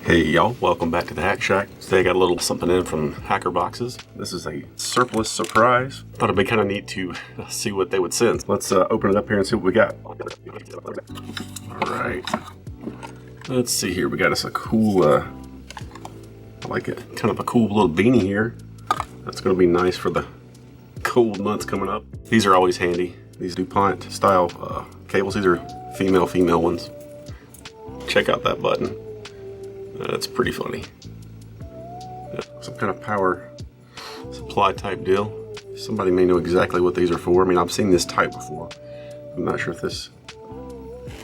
Hey y'all, welcome back to the Hack Shack. Today I got a little something in from Hackerboxes. This is a surplus surprise. Thought it'd be kind of neat to see what they would send. Let's open it up here and see what we got. Alright. Let's see here. We got us a cool, I like it, kind of a cool little beanie here. That's going to be nice for the cold months coming up. These are always handy. These DuPont style cables. These are female ones. Check out that button. That's pretty funny. Some kind of power supply type deal. Somebody may know exactly what these are for. I mean, I've seen this type before. I'm not sure if this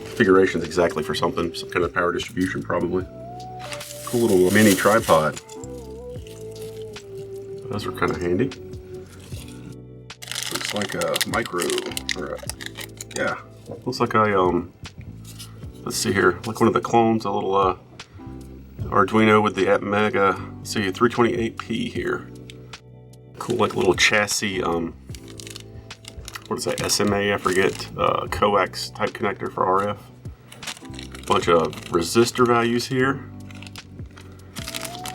configuration is exactly for something. Some kind of power distribution, probably. Cool little mini tripod. Those are kind of handy. Looks like a micro, or yeah. Looks like a, let's see here, like one of the clones, a little, Arduino with the Atmega, let's see, 328P here. Cool, like little chassis, what is that, SMA, I forget, coax type connector for RF. Bunch of resistor values here.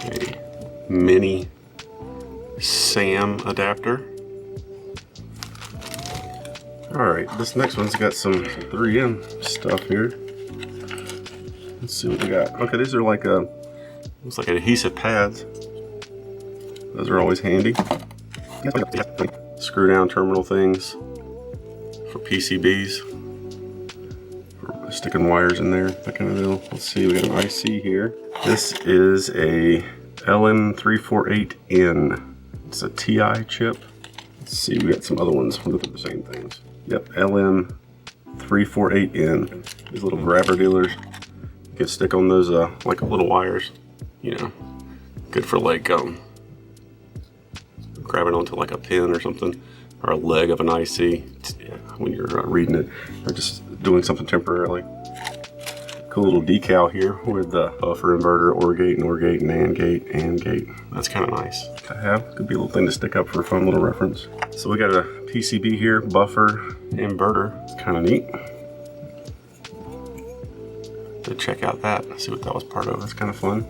A mini SAM adapter. Alright, this next one's got some 3M stuff here. Let's see what we got. Okay, these are like a, looks like adhesive pads. Those are always handy. Screw down terminal things for PCBs. For sticking wires in there, that kind of deal. Let's see, we got an IC here. This is a LM348N. It's a TI chip. Let's see, we got some other ones. What are the same things? Yep, LM348N. These little grabber dealers. You can stick on those like little wires. You know, good for like grabbing onto like a pin or something, or a leg of an IC when you're reading it, or just doing something temporarily. Cool little decal here with the buffer inverter, OR gate, NOR gate, NAND gate, AND gate. That's kind of nice to have. Could be a little thing to stick up for a fun little reference. So we got a PCB here, buffer, inverter. It's kind of neat. So check out that, see what that was part of. It's kind of fun.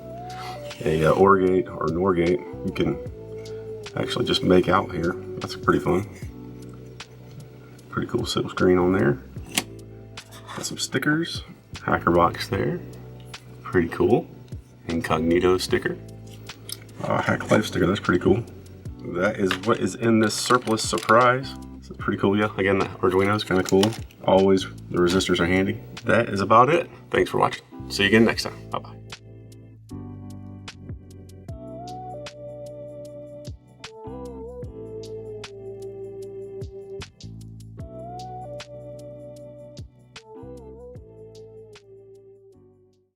A OR gate or NOR gate you can actually just make out here. That's pretty fun. Pretty cool silk screen on there. Got some stickers. Hackerbox there. Pretty cool. Incognito sticker. Hack Life sticker, that's pretty cool. That is what is in this surplus surprise. It's pretty cool, yeah. Again, the Arduino is kind of cool. Always, the resistors are handy. That is about it. Thanks for watching. See you again next time. Bye-bye.